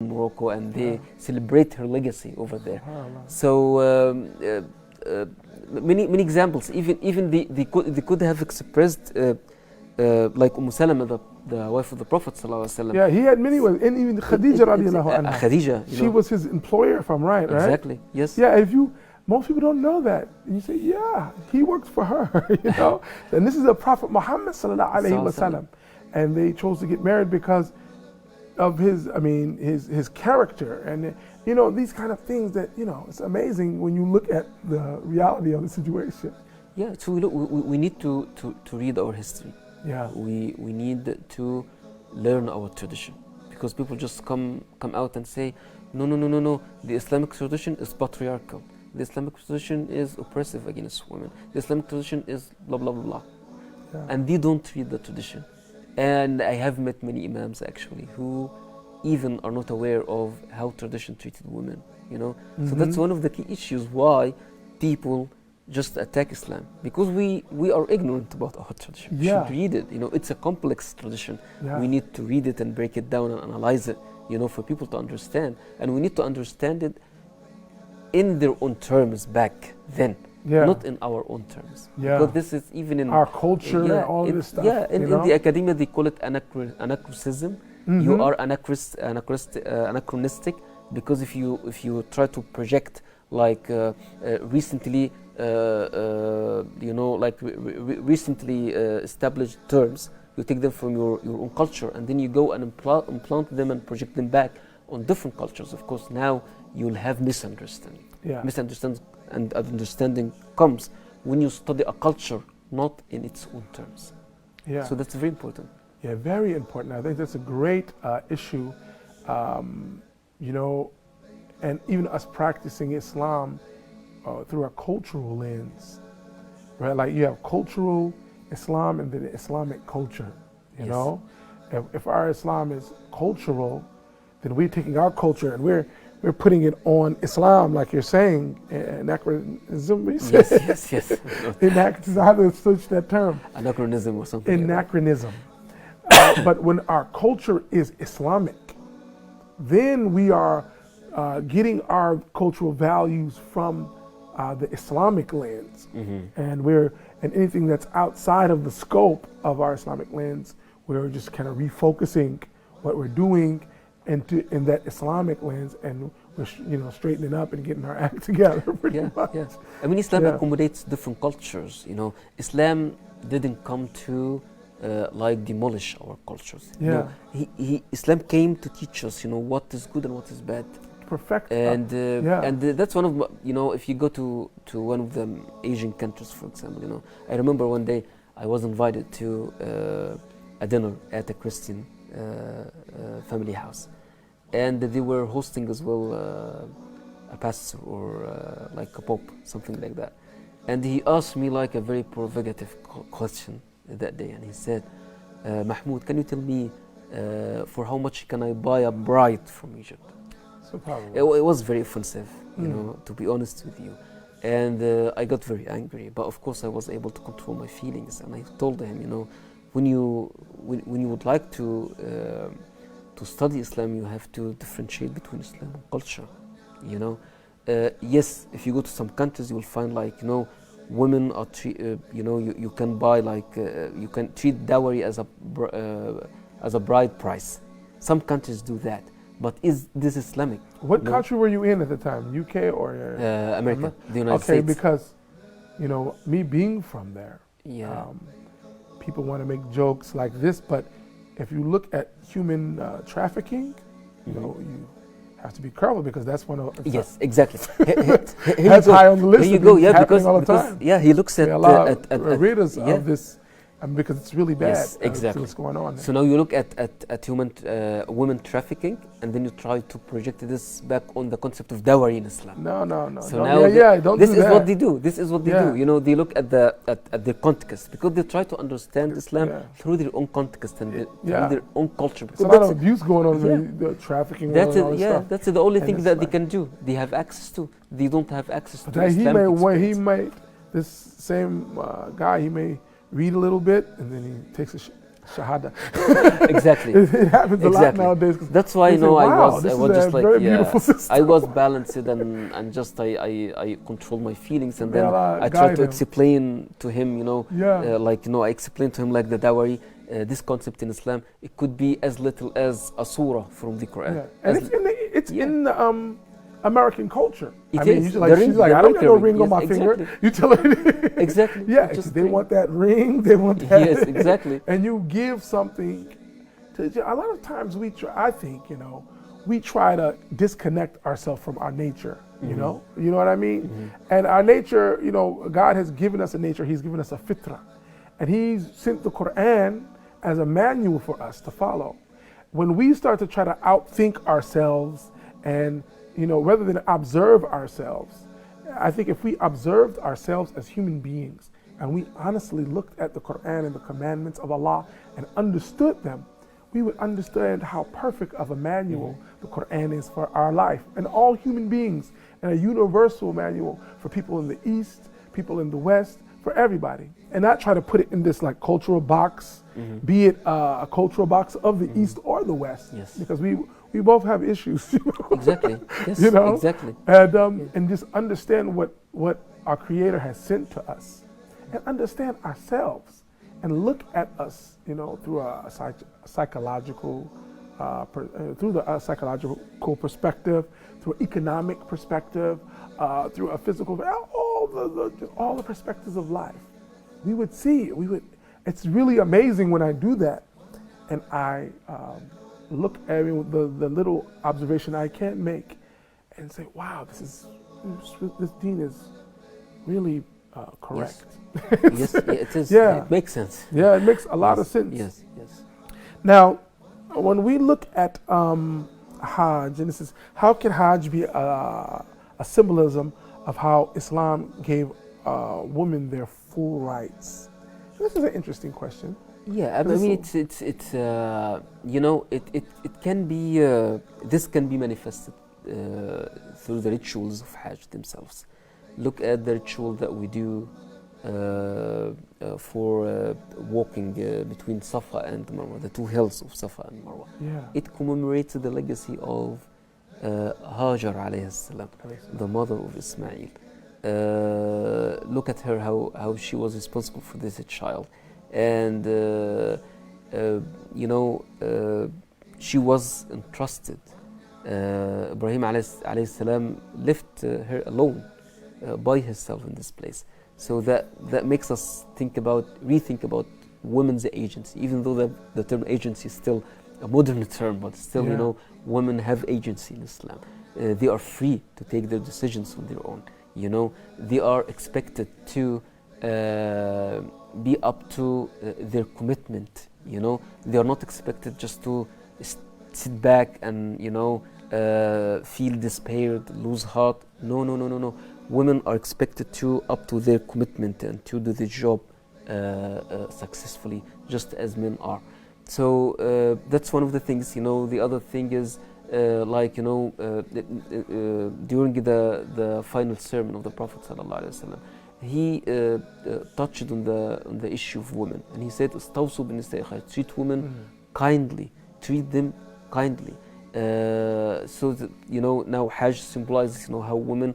Morocco, and they celebrate her legacy over there. So many examples. Even they could have expressed like Salama, the wife of the Prophet ﷺ. Yeah, he had many wives, and even Khadija radiallahu anha. Khadija, she was his employer, if I'm right, right? Exactly. Yes. Yeah, most people don't know that. And you say, yeah, he works for her, you know. And this is the Prophet Muhammad sallallahu alaihi wasallam, and they chose to get married because of his character, and you know, these kind of things that, you know, it's amazing when you look at the reality of the situation. Yeah, so we need to read our history. Yeah, we need to learn our tradition, because people just come out and say, no, the Islamic tradition is patriarchal. The Islamic tradition is oppressive against women. The Islamic tradition is blah blah blah blah, and they don't read the tradition. And I have met many imams actually who even are not aware of how tradition treated women. You know, so that's one of the key issues why people just attack Islam, because we are ignorant about our tradition. We should read it. You know, it's a complex tradition. We need to read it and break it down and analyze it, you know, for people to understand. And we need to understand it in their own terms back then, not in our own terms. Because this is even in our culture and all this stuff. Yeah, in the academia they call it anachronism. You are anachronistic, because if you try to project like recently you know, like recently established terms, you take them from your own culture, and then you go and implant them and project them back on different cultures. Of course, now you'll have misunderstanding. Misunderstanding and understanding comes when you study a culture not in its own terms. So that's very important. Yeah, very important. I think that's a great issue, you know, and even us practicing Islam through a cultural lens, right? Like you have cultural Islam and then Islamic culture, you know? If our Islam is cultural, then we're taking our culture and we're putting it on Islam, like you're saying, anachronism. Yes. Anachronism, how to switch that term? Anachronism or something. Anachronism. But when our culture is Islamic, then we are getting our cultural values from the Islamic lens, and anything that's outside of the scope of our Islamic lens, we're just kind of refocusing what we're doing in that Islamic lens, and we're straightening up and getting our act together. Pretty much. I mean, Islam accommodates different cultures. You know, Islam didn't come to like demolish our cultures. You know, Islam came to teach us, you know, what is good and what is bad. Perfect. And that's one of, you know, if you go to one of the Asian countries, for example, you know, I remember one day I was invited to a dinner at a Christian family house, and they were hosting as well a pastor or like a pope, something like that. And he asked me like a very provocative question that day, and he said, Mahmoud, can you tell me for how much can I buy a bride from Egypt? It was very offensive, you know, to be honest with you. And I got very angry, but of course I was able to control my feelings, and I told him, you know, when you would like to study Islam, you have to differentiate between Islam and culture, you know. Yes, if you go to some countries, you will find, like, you know, women are you know, you can buy, like you can treat dowry as a bride price. Some countries do that. But is this Islamic? What country were you in at the time? UK or America, the United States? Okay, because, you know, me being from there, people want to make jokes like this, but if you look at human trafficking, you know, you have to be careful, because that's one of exactly. That's high on the list. Here you go, because all the time. He looks at a lot of readers of this. Because it's really bad. Yes, exactly. What's going on there. So now you look at human women trafficking, and then you try to project this back on the concept of dowry in Islam. No. So now this is what they do. This is what they do. You know, they look at the context, because they try to understand Islam through their own context and through their own culture. There's a lot of abuse going on. The trafficking. That's all this stuff. That's the only thing that they can do. They have access to. They don't have access to Islamic this same guy, he may read a little bit, and then he takes a shit. shahada. Exactly. It happens a lot nowadays. That's why, you know, wow, I was just like, very beautiful system. I was balanced and just I controlled my feelings, and then I tried to explain to him, you know, like, you know, I explained to him like the dowry, this concept in Islam, it could be as little as a surah from the Quran. Yeah. And it's in the American culture. It I mean, is. she's like, I don't got no ring on my finger. You tell her. Exactly. Yeah, they want that ring. They want that. Yes, exactly. And you give something to, a lot of times I think, you know, we try to disconnect ourselves from our nature, you know what I mean? And our nature, you know, God has given us a nature. He's given us a fitrah. And he's sent the Quran as a manual for us to follow. When we start to try to outthink ourselves and, you know, rather than observe ourselves, I think if we observed ourselves as human beings and we honestly looked at the Quran and the commandments of Allah and understood them, we would understand how perfect of a manual the Quran is for our life and all human beings, and a universal manual for people in the East, people in the West, for everybody, and not try to put it in this like cultural box, be it a cultural box of the East or the West, because we both have issues. You know? Exactly. Yes. You know? Exactly. And just understand what our Creator has sent to us, and understand ourselves, and look at us, you know, through a psychological, through the psychological perspective, through an economic perspective, through a physical, all the perspectives of life. We would see. It's really amazing when I do that, and I look at the little observation I can make, and say, "Wow, this deen is really correct." Yes, it is. Yeah. It makes sense. Yeah, it makes a lot of sense. Yes, yes. Now, when we look at Hajj, and this is, how can Hajj be a symbolism of how Islam gave women their full rights? This is an interesting question. Yeah, I mean, it's you know, it can be, this can be manifested through the rituals of Hajj themselves. Look at the ritual that we do for walking between Safa and Marwa, the two hills of Safa and Marwa. Yeah. It commemorates the legacy of Hajar alayhi salam, the mother of Ismail. Look at her, how she was responsible for this child, and you know, she was entrusted. Ibrahim alayhi salam left her alone by herself in this place. So that makes us rethink about women's agency, even though the term agency is still a modern term, but still, you know, women have agency in Islam. They are free to take their decisions on their own. You know, they are expected to be up to their commitment. You know, they are not expected just to sit back and, you know, feel despaired, lose heart. No. Women are expected to up to their commitment and to do the job successfully, just as men are. So that's one of the things. You know, the other thing is, like, you know, during the final sermon of the Prophet ﷺ, he touched on the issue of women, and he said, "Istawsu bin-nisa'i khayr." Treat women kindly, treat them kindly. So that, you know, now Hajj symbolizes, you know, how women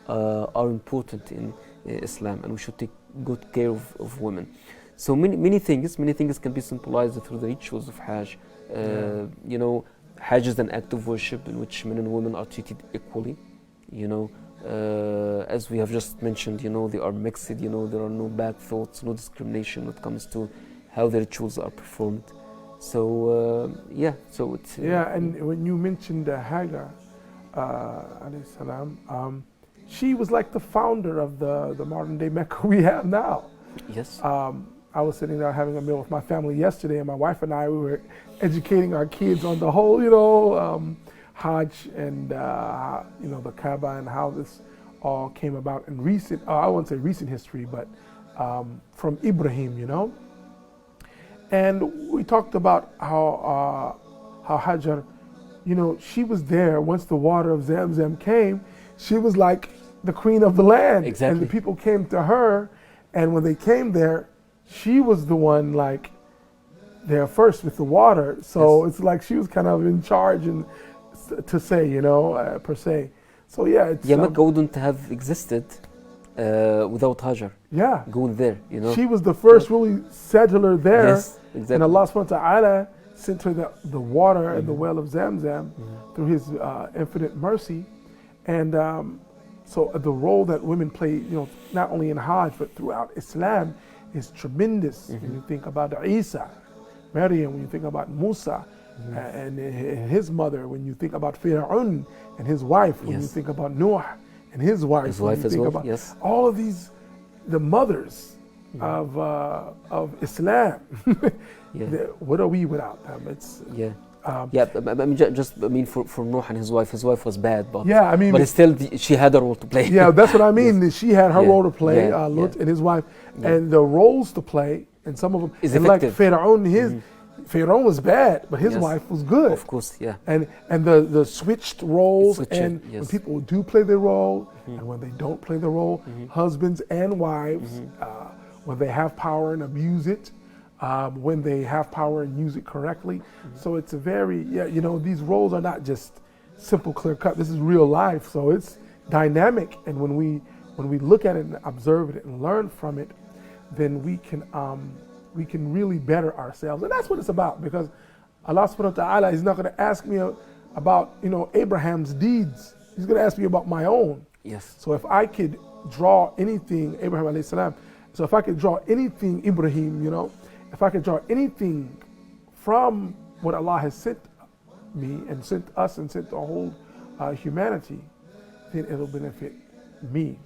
are important in Islam, and we should take good care of women. So many things can be symbolized through the rituals of Hajj. You know, Hajj is an act of worship in which men and women are treated equally. You know, as we have just mentioned, you know, they are mixed. You know, there are no bad thoughts, no discrimination when it comes to how the rituals are performed. So yeah, so it's and when you mentioned Hagar, alayhi salam, she was like the founder of the modern day Mecca we have now. Yes. I was sitting there having a meal with my family yesterday, and my wife and I, we were educating our kids on the whole, you know, Hajj and you know, the Kaaba, and how this all came about in recent, I won't say recent history, but from Ibrahim, you know. And we talked about how Hajar, you know, she was there once the water of Zamzam came. She was like the queen of the land. Exactly. And the people came to her, and when they came there, she was the one, like, there first with the water. So Yes. it's like she was kind of in charge and to say, per se. So yeah, it's Yeah, Mecca wouldn't have existed without Hajar yeah. going there, She was the first really settler there, Yes, and exactly. Allah subhanahu wa ta'ala sent her the water and the well of Zamzam through His infinite mercy. And so the role that women play, not only in Hajj but throughout Islam, is tremendous. When you think about Isa, Maryam, when you think about Musa and his mother, when you think about Fir'aun and his wife, when you Yes. think about Noah and his wife, His when wife you as think well, about yes. all of these, the mothers of Islam. Yeah. What are we without them? It's Yeah. I mean, for Noah and his wife was bad, but yeah. I mean, but still, she had a role to play. yeah, that's what I mean. Yes. She had her Yeah, role to play, yeah, Lut yeah. and his wife, Yeah. and the roles to play, and some of them Is and like effective. Pharaoh, Pharaoh was bad, but his Yes. wife was good. Of course, yeah. And the switched roles, Switching, and when yes. people do play their role, and when they don't play their role, husbands and wives, when they have power and abuse it, when they have power and use it correctly. So it's a very these roles are not just simple, clear cut. This is real life, so it's dynamic. And when we look at it and observe it and learn from it, then we can really better ourselves. And that's what it's about, because Allah subhanahu wa ta'ala is not going to ask me about Abraham's deeds. He's going to ask me about my own. Yes. So if I could draw anything, Abraham alayhi salam, so if I could draw anything, Ibrahim, if I could draw anything from what Allah has sent me and sent us and sent the whole humanity, then it'll benefit me.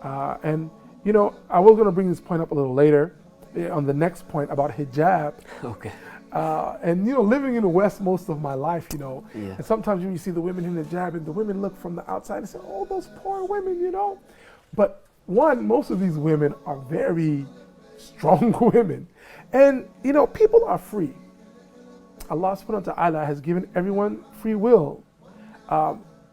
And I was going to bring this point up a little later on the next point about hijab. Okay. And living in the West most of my life, Yeah. and sometimes when you see the women in hijab and the women look from the outside and say, oh, those poor women, But one, most of these women are very strong women. And, people are free. Allah subhanahu wa ta'ala has given everyone free will.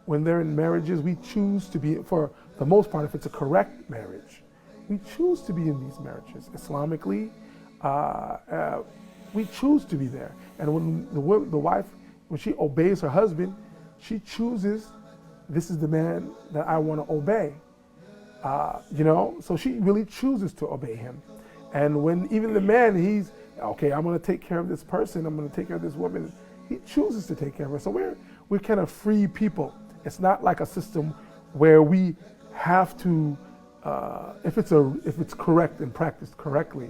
When they're in marriages, we choose to be, for the most part, if it's a correct marriage, we choose to be in these marriages. Islamically, we choose to be there. And when the wife, when she obeys her husband, she chooses, this is the man that I want to obey. So she really chooses to obey him. And when even the man, he's, okay, I'm going to take care of this person, I'm going to take care of this woman, he chooses to take care of her. So we're kind of free people. It's not like a system where we have to, if it's correct and practiced correctly,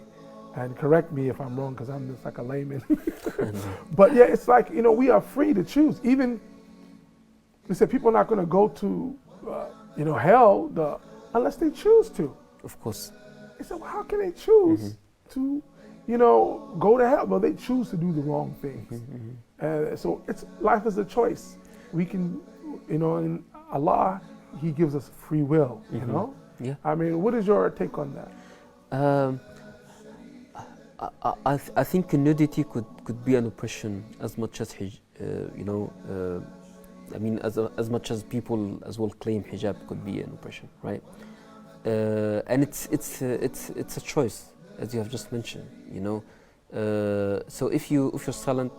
and correct me if I'm wrong because I'm just like a layman. But yeah, it's like, we are free to choose. Even, we said people are not going to go to, hell unless they choose to. Of course. They said, well, how can they choose to, go to hell? Well, they choose to do the wrong things. So life is a choice. We can, in Allah, He gives us free will, Yeah. I mean, what is your take on that? I think nudity could be an oppression as much as as much as people as well claim hijab could be an oppression, right? And it's a choice, as you have just mentioned, So if you're silent,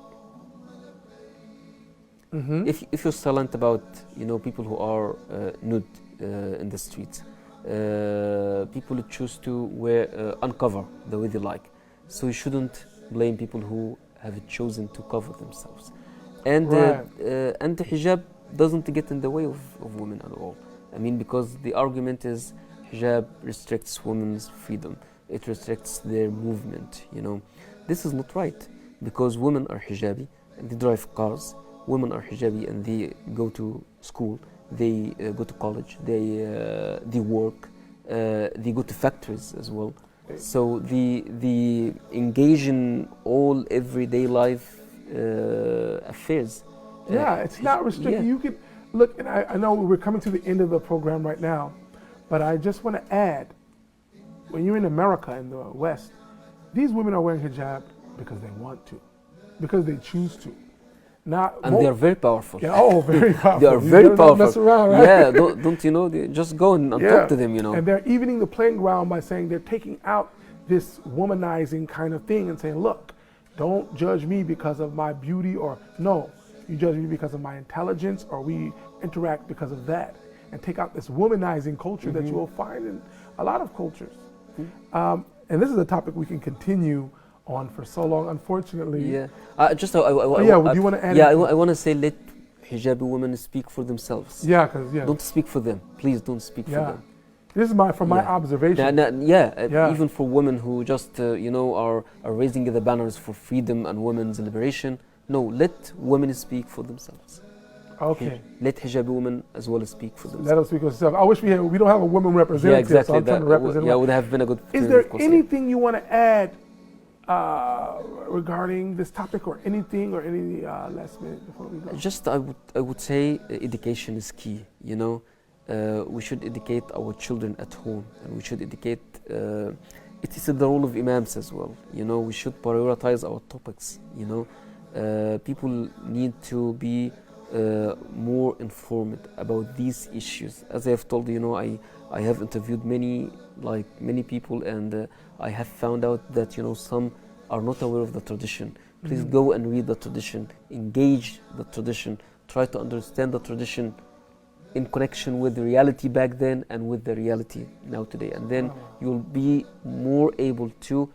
if you're silent about people who are nude in the streets, people who choose to uncover the way they like. So you shouldn't blame people who have chosen to cover themselves. And and the hijab doesn't get in the way of women at all. I mean, because the argument is hijab restricts women's freedom. It restricts their movement, This is not right, because women are hijabi and they drive cars. Women are hijabi and they go to school, they go to college, they work, they go to factories as well. So the engage in all everyday life affairs. It's not restricted. Yeah. You can look, and I know we're coming to the end of the program right now, but I just want to add, when you're in America, in the West, these women are wearing hijab because they want to, because they choose to. And they are very powerful. Yeah, very powerful. They are very powerful. Mess around, right? Yeah, don't they just go and talk to them, And they're evening the playing ground by saying they're taking out this womanizing kind of thing and saying, look, don't judge me because of my beauty, or no, you judge me because of my intelligence, or we interact because of that. And take out this womanizing culture that you will find in a lot of cultures. And this is a topic we can continue on for so long, unfortunately. Yeah. Would you want to add? Yeah, I want to say, let hijabi women speak for themselves. Yeah, because don't speak for them. Please don't speak for them. This is my observation. Even for women who just are raising the banners for freedom and women's liberation. No, let women speak for themselves. Okay. Let hijabi women as well speak for themselves. Let them speak for themselves. I wish we don't have a woman representative. Yeah, exactly. So I'm trying to represent would have been a good. Is there anything you want to add regarding this topic, or anything, or any last minute before we go? Just I would say education is key. We should educate our children at home, and we should educate. It is the role of imams as well. We should prioritize our topics. People need to be more informed about these issues. As I have told you, I have interviewed many people, and I have found out that some are not aware of the tradition. Please go and read the tradition, engage the tradition, try to understand the tradition in connection with the reality back then and with the reality now today, and then you'll be more able to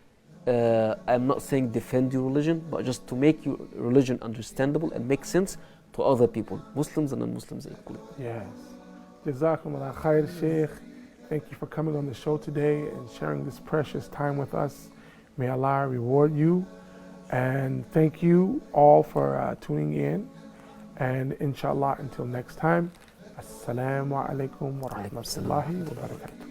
I'm not saying defend your religion, but just to make your religion understandable and make sense to other people, Muslims and non-Muslims equally. Yes. Jazakumullah khair, Sheikh. Thank you for coming on the show today and sharing this precious time with us. May Allah reward you. And thank you all for tuning in. And inshallah, until next time, Assalamu alaikum wa rahmatullahi wa barakatuh.